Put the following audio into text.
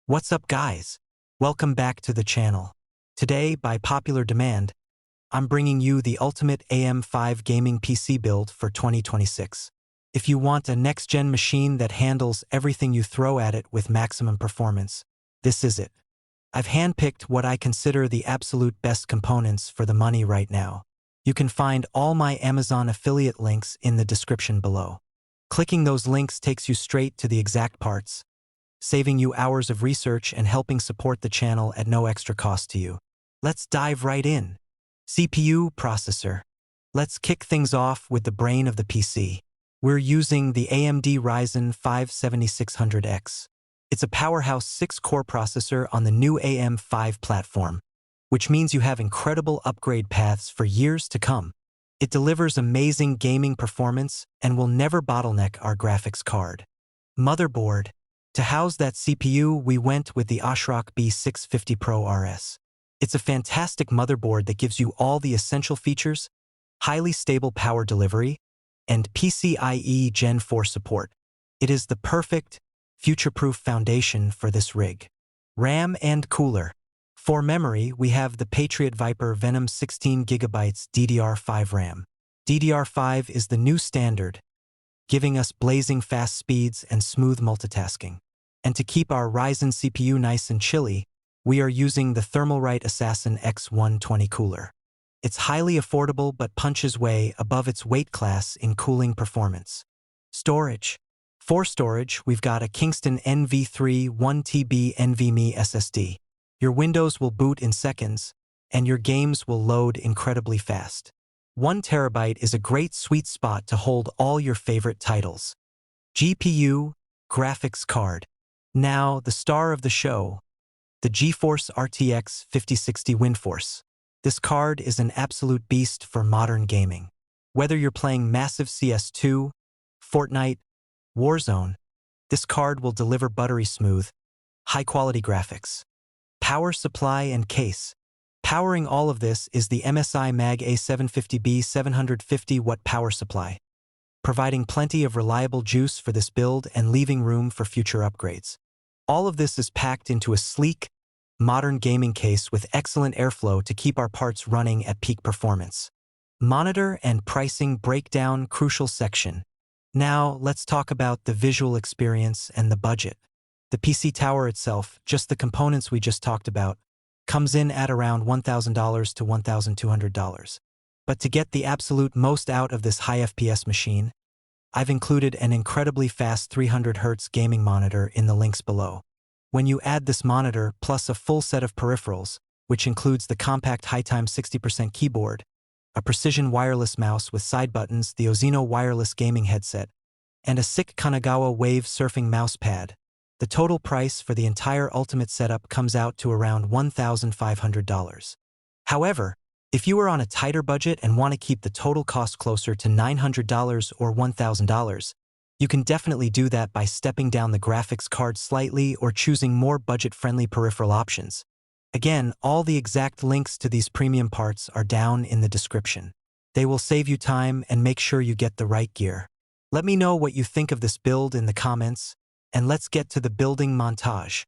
What's up, guys? Welcome back to the channel. Today, by popular demand, I'm bringing you the ultimate AM5 gaming PC build for 2026. If you want a next-gen machine that handles everything you throw at it with maximum performance, this is it. I've handpicked what I consider the absolute best components for the money right now. You can find all my Amazon affiliate links in the description below. Clicking those links takes you straight to the exact parts, saving you hours of research and helping support the channel at no extra cost to you. Let's dive right in. CPU processor. Let's kick things off with the brain of the PC. We're using the AMD Ryzen 5 7600X. It's a powerhouse 6-core processor on the new AM5 platform, which means you have incredible upgrade paths for years to come. It delivers amazing gaming performance and will never bottleneck our graphics card. Motherboard. To house that CPU, we went with the ASRock B650 Pro RS. It's a fantastic motherboard that gives you all the essential features, highly stable power delivery, and PCIe Gen 4 support. It is the perfect, future-proof foundation for this rig. RAM and cooler. For memory, we have the Patriot Viper Venom 16GB DDR5 RAM. DDR5 is the new standard, giving us blazing fast speeds and smooth multitasking. And to keep our Ryzen CPU nice and chilly, we are using the Thermalright Assassin X120 cooler. It's highly affordable but punches way above its weight class in cooling performance. Storage. For storage, we've got a Kingston NV3 1TB NVMe SSD. Your Windows will boot in seconds, and your games will load incredibly fast. 1 TB is a great sweet spot to hold all your favorite titles. GPU, graphics card. Now, the star of the show, the GeForce RTX 5060 WINDFORCE. This card is an absolute beast for modern gaming. Whether you're playing massive CS2, Fortnite, Warzone, this card will deliver buttery smooth, high-quality graphics. Power supply and case. Powering all of this is the MSI Mag A750B 750-watt power supply, providing plenty of reliable juice for this build and leaving room for future upgrades. All of this is packed into a sleek, modern gaming case with excellent airflow to keep our parts running at peak performance. Monitor and pricing breakdown crucial section. Now, let's talk about the visual experience and the budget. The PC tower itself, just the components we just talked about, comes in at around $1,000 to $1,200. But to get the absolute most out of this high FPS machine, I've included an incredibly fast 300Hz gaming monitor in the links below. When you add this monitor plus a full set of peripherals, which includes the compact HITIME 60% keyboard, a precision wireless mouse with side buttons, the Ozeino wireless gaming headset, and a sick Kanagawa wave surfing mouse pad, the total price for the entire ultimate setup comes out to around $1,500. However, if you are on a tighter budget and want to keep the total cost closer to $900 or $1,000, you can definitely do that by stepping down the graphics card slightly or choosing more budget-friendly peripheral options. Again, all the exact links to these premium parts are down in the description. They will save you time and make sure you get the right gear. Let me know what you think of this build in the comments, and let's get to the building montage.